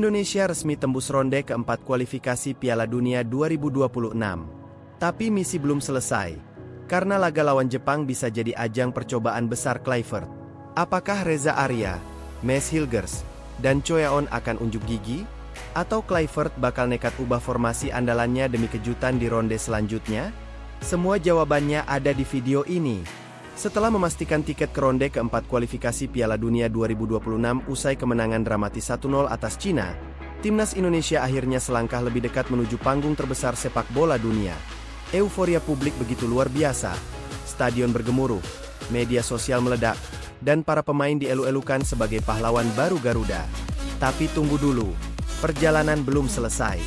Indonesia resmi tembus ronde keempat kualifikasi Piala Dunia 2026. Tapi misi belum selesai, karena laga lawan Jepang bisa jadi ajang percobaan besar Kluivert. Apakah Reza Arya, Mads Hilgers, dan Choeon akan unjuk gigi? Atau Kluivert bakal nekat ubah formasi andalannya demi kejutan di ronde selanjutnya? Semua jawabannya ada di video ini. Setelah memastikan tiket ke ronde keempat kualifikasi Piala Dunia 2026 usai kemenangan dramatis 1-0 atas Cina, timnas Indonesia akhirnya selangkah lebih dekat menuju panggung terbesar sepak bola dunia. Euforia publik begitu luar biasa, stadion bergemuruh, media sosial meledak, dan para pemain dielu-elukan sebagai pahlawan baru Garuda. Tapi tunggu dulu, perjalanan belum selesai.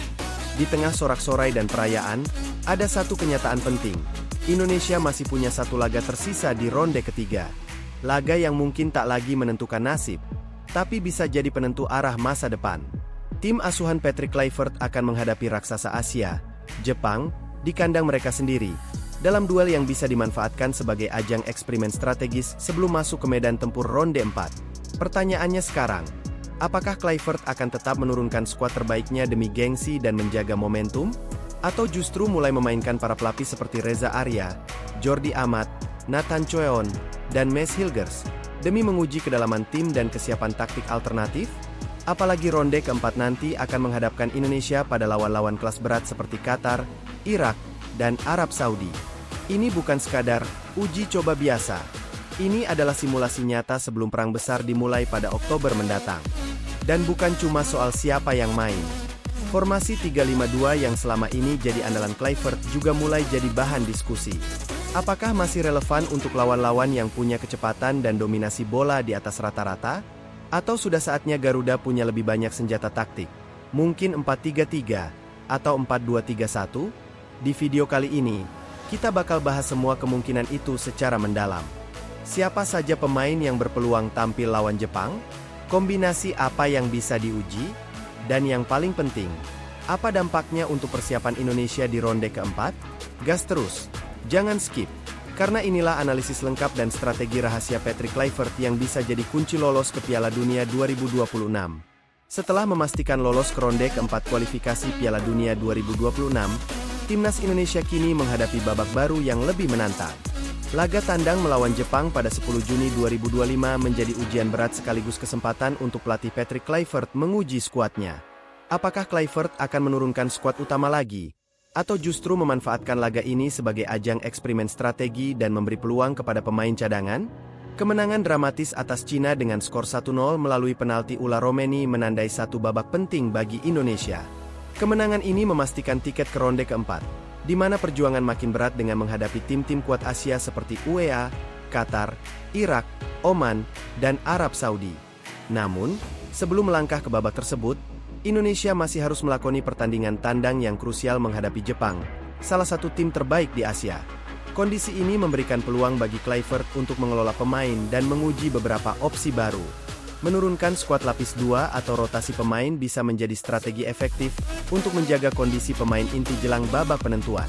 Di tengah sorak-sorai dan perayaan, ada satu kenyataan penting. Indonesia masih punya satu laga tersisa di ronde ketiga. Laga yang mungkin tak lagi menentukan nasib, tapi bisa jadi penentu arah masa depan. Tim asuhan Patrick Kluivert akan menghadapi raksasa Asia, Jepang, di kandang mereka sendiri, dalam duel yang bisa dimanfaatkan sebagai ajang eksperimen strategis sebelum masuk ke medan tempur ronde 4. Pertanyaannya sekarang, apakah Kluivert akan tetap menurunkan skuad terbaiknya demi gengsi dan menjaga momentum? Atau justru mulai memainkan para pelapis seperti Reza Arya, Jordi Amat, Nathan Choeon, dan Mads Hilgers, demi menguji kedalaman tim dan kesiapan taktik alternatif? Apalagi ronde keempat nanti akan menghadapkan Indonesia pada lawan-lawan kelas berat seperti Qatar, Irak, dan Arab Saudi. Ini bukan sekadar uji coba biasa. Ini adalah simulasi nyata sebelum perang besar dimulai pada Oktober mendatang. Dan bukan cuma soal siapa yang main. Formasi 3-5-2 yang selama ini jadi andalan Kluivert juga mulai jadi bahan diskusi. Apakah masih relevan untuk lawan-lawan yang punya kecepatan dan dominasi bola di atas rata-rata? Atau sudah saatnya Garuda punya lebih banyak senjata taktik? Mungkin 4-3-3 atau 4-2-3-1? Di video kali ini, kita bakal bahas semua kemungkinan itu secara mendalam. Siapa saja pemain yang berpeluang tampil lawan Jepang? Kombinasi apa yang bisa diuji? Dan yang paling penting, apa dampaknya untuk persiapan Indonesia di ronde keempat? Gas terus, jangan skip, karena inilah analisis lengkap dan strategi rahasia Patrick Kluivert yang bisa jadi kunci lolos ke Piala Dunia 2026. Setelah memastikan lolos ke ronde keempat kualifikasi Piala Dunia 2026, timnas Indonesia kini menghadapi babak baru yang lebih menantang. Laga tandang melawan Jepang pada 10 Juni 2025 menjadi ujian berat sekaligus kesempatan untuk pelatih Patrick Kluivert menguji skuadnya. Apakah Kluivert akan menurunkan skuad utama lagi? Atau justru memanfaatkan laga ini sebagai ajang eksperimen strategi dan memberi peluang kepada pemain cadangan? Kemenangan dramatis atas Cina dengan skor 1-0 melalui penalti Ula Romeni menandai satu babak penting bagi Indonesia. Kemenangan ini memastikan tiket ke ronde keempat, di mana perjuangan makin berat dengan menghadapi tim-tim kuat Asia seperti UEA, Qatar, Irak, Oman, dan Arab Saudi. Namun, sebelum melangkah ke babak tersebut, Indonesia masih harus melakoni pertandingan tandang yang krusial menghadapi Jepang, salah satu tim terbaik di Asia. Kondisi ini memberikan peluang bagi Kluivert untuk mengelola pemain dan menguji beberapa opsi baru. Menurunkan skuad lapis 2 atau rotasi pemain bisa menjadi strategi efektif untuk menjaga kondisi pemain inti jelang babak penentuan.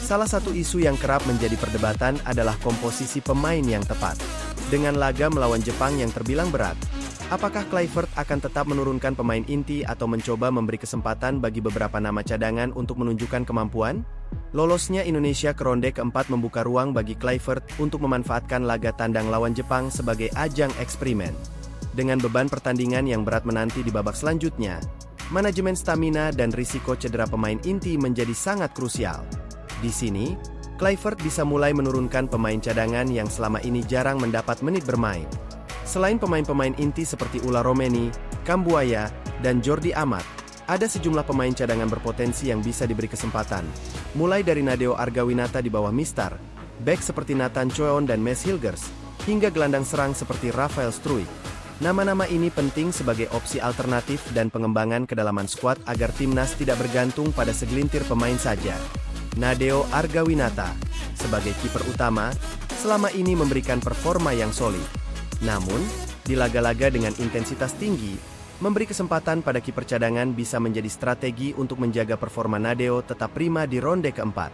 Salah satu isu yang kerap menjadi perdebatan adalah komposisi pemain yang tepat. Dengan laga melawan Jepang yang terbilang berat, apakah Kluivert akan tetap menurunkan pemain inti atau mencoba memberi kesempatan bagi beberapa nama cadangan untuk menunjukkan kemampuan? Lolosnya Indonesia ke ronde keempat membuka ruang bagi Kluivert untuk memanfaatkan laga tandang lawan Jepang sebagai ajang eksperimen. Dengan beban pertandingan yang berat menanti di babak selanjutnya, manajemen stamina dan risiko cedera pemain inti menjadi sangat krusial. Di sini, Kluivert bisa mulai menurunkan pemain cadangan yang selama ini jarang mendapat menit bermain. Selain pemain-pemain inti seperti Ula Romeni, Kambuaya, dan Jordi Amat, ada sejumlah pemain cadangan berpotensi yang bisa diberi kesempatan. Mulai dari Nadeo Argawinata di bawah Mistar, bek seperti Nathan Choeon dan Mads Hilgers, hingga gelandang serang seperti Rafael Struijk. Nama-nama ini penting sebagai opsi alternatif dan pengembangan kedalaman skuad agar timnas tidak bergantung pada segelintir pemain saja. Nadeo Argawinata, sebagai kiper utama, selama ini memberikan performa yang solid. Namun, di laga-laga dengan intensitas tinggi, memberi kesempatan pada kiper cadangan bisa menjadi strategi untuk menjaga performa Nadeo tetap prima di ronde keempat.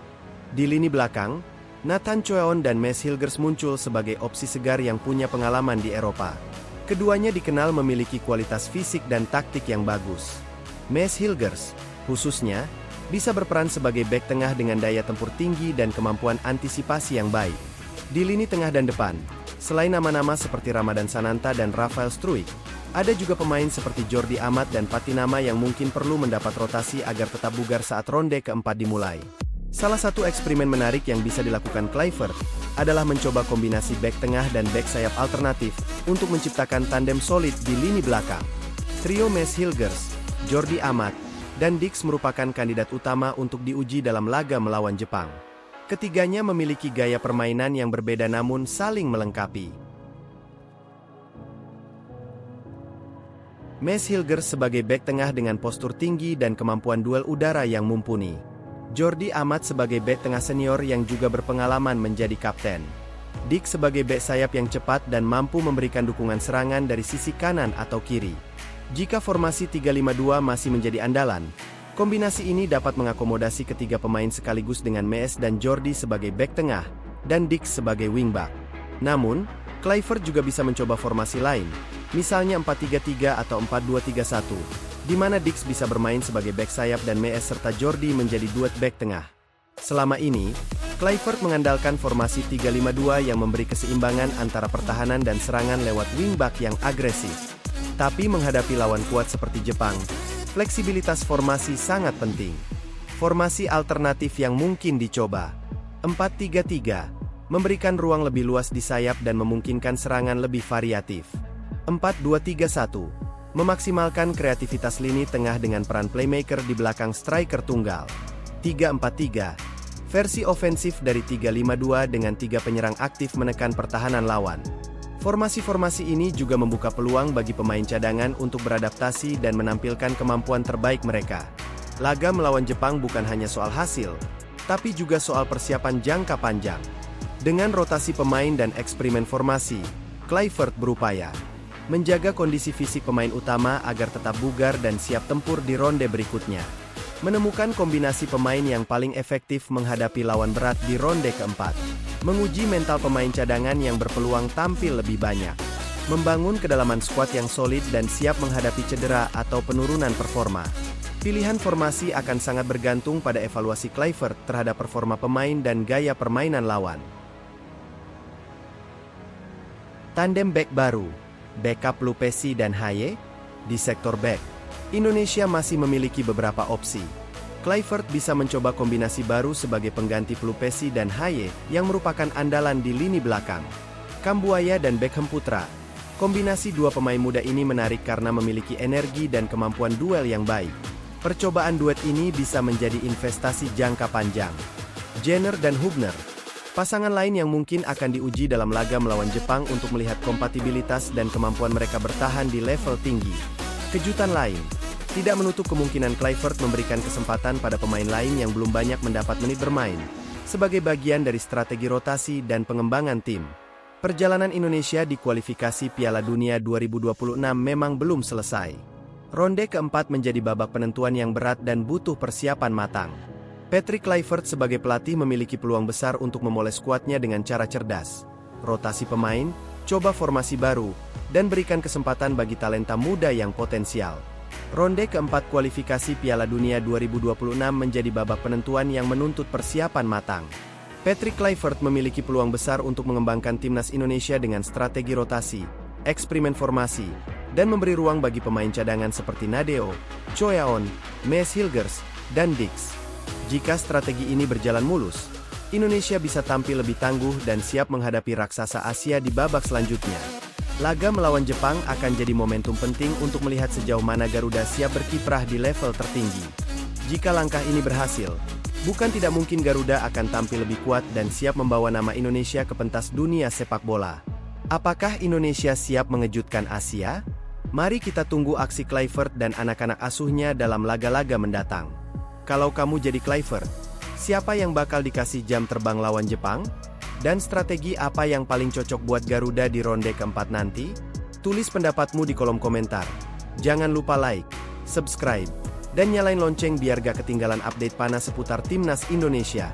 Di lini belakang, Nathan Choeon dan Mads Hilgers muncul sebagai opsi segar yang punya pengalaman di Eropa. Keduanya dikenal memiliki kualitas fisik dan taktik yang bagus. Maes Hilgers, khususnya, bisa berperan sebagai bek tengah dengan daya tempur tinggi dan kemampuan antisipasi yang baik. Di lini tengah dan depan, selain nama-nama seperti Ramadan Sananta dan Rafael Struijk, ada juga pemain seperti Jordi Amat dan Patinama yang mungkin perlu mendapat rotasi agar tetap bugar saat ronde keempat dimulai. Salah satu eksperimen menarik yang bisa dilakukan Kluivert adalah mencoba kombinasi bek tengah dan bek sayap alternatif untuk menciptakan tandem solid di lini belakang. Trio Maes Hilgers, Jordi Amat, dan Dix merupakan kandidat utama untuk diuji dalam laga melawan Jepang. Ketiganya memiliki gaya permainan yang berbeda namun saling melengkapi. Maes Hilgers sebagai bek tengah dengan postur tinggi dan kemampuan duel udara yang mumpuni. Jordi Amat sebagai bek tengah senior yang juga berpengalaman menjadi kapten. Dix sebagai bek sayap yang cepat dan mampu memberikan dukungan serangan dari sisi kanan atau kiri. Jika formasi 3-5-2 masih menjadi andalan, kombinasi ini dapat mengakomodasi ketiga pemain sekaligus dengan Maes dan Jordi sebagai bek tengah, dan Dix sebagai wingback. Namun, Kluivert juga bisa mencoba formasi lain, misalnya 4-3-3 atau 4-2-3-1, di mana Dix bisa bermain sebagai bek sayap dan Maes serta Jordi menjadi duet bek tengah. Selama ini, Kluivert mengandalkan formasi 3-5-2 yang memberi keseimbangan antara pertahanan dan serangan lewat wingback yang agresif. Tapi menghadapi lawan kuat seperti Jepang, fleksibilitas formasi sangat penting. Formasi alternatif yang mungkin dicoba. 4-3-3, memberikan ruang lebih luas di sayap dan memungkinkan serangan lebih variatif. 4-2-3-1, memaksimalkan kreativitas lini tengah dengan peran playmaker di belakang striker tunggal. 3-4-3, versi ofensif dari 3-5-2 dengan 3 penyerang aktif menekan pertahanan lawan. Formasi-formasi ini juga membuka peluang bagi pemain cadangan untuk beradaptasi dan menampilkan kemampuan terbaik mereka. Laga melawan Jepang bukan hanya soal hasil, tapi juga soal persiapan jangka panjang. Dengan rotasi pemain dan eksperimen formasi, Kluivert berupaya menjaga kondisi fisik pemain utama agar tetap bugar dan siap tempur di ronde berikutnya. Menemukan kombinasi pemain yang paling efektif menghadapi lawan berat di ronde keempat. Menguji mental pemain cadangan yang berpeluang tampil lebih banyak. Membangun kedalaman skuad yang solid dan siap menghadapi cedera atau penurunan performa. Pilihan formasi akan sangat bergantung pada evaluasi Kluivert terhadap performa pemain dan gaya permainan lawan. Tandem bek baru, backup Lupesi dan Haye. Di sektor bek, Indonesia masih memiliki beberapa opsi. Kluivert bisa mencoba kombinasi baru sebagai pengganti Lupesi dan Haye yang merupakan andalan di lini belakang. Kambuaya dan Beckham Putra. Kombinasi dua pemain muda ini menarik karena memiliki energi dan kemampuan duel yang baik. Percobaan duet ini bisa menjadi investasi jangka panjang. Jenner dan Hubner. Pasangan lain yang mungkin akan diuji dalam laga melawan Jepang untuk melihat kompatibilitas dan kemampuan mereka bertahan di level tinggi. Kejutan lain, tidak menutup kemungkinan Kluivert memberikan kesempatan pada pemain lain yang belum banyak mendapat menit bermain, sebagai bagian dari strategi rotasi dan pengembangan tim. Perjalanan Indonesia di kualifikasi Piala Dunia 2026 memang belum selesai. Ronde keempat menjadi babak penentuan yang berat dan butuh persiapan matang. Patrick Kluivert sebagai pelatih memiliki peluang besar untuk memoles skuadnya dengan cara cerdas. Rotasi pemain, coba formasi baru, dan berikan kesempatan bagi talenta muda yang potensial. Ronde keempat kualifikasi Piala Dunia 2026 menjadi babak penentuan yang menuntut persiapan matang. Patrick Kluivert memiliki peluang besar untuk mengembangkan timnas Indonesia dengan strategi rotasi, eksperimen formasi, dan memberi ruang bagi pemain cadangan seperti Nadeo, Choyaon, Maes Hilgers, dan Dix. Jika strategi ini berjalan mulus, Indonesia bisa tampil lebih tangguh dan siap menghadapi raksasa Asia di babak selanjutnya. Laga melawan Jepang akan jadi momentum penting untuk melihat sejauh mana Garuda siap berkiprah di level tertinggi. Jika langkah ini berhasil, bukan tidak mungkin Garuda akan tampil lebih kuat dan siap membawa nama Indonesia ke pentas dunia sepak bola. Apakah Indonesia siap mengejutkan Asia? Mari kita tunggu aksi Kluivert dan anak-anak asuhnya dalam laga-laga mendatang. Kalau kamu jadi Kluivert, siapa yang bakal dikasih jam terbang lawan Jepang? Dan strategi apa yang paling cocok buat Garuda di ronde keempat nanti? Tulis pendapatmu di kolom komentar. Jangan lupa like, subscribe, dan nyalain lonceng biar gak ketinggalan update panas seputar timnas Indonesia.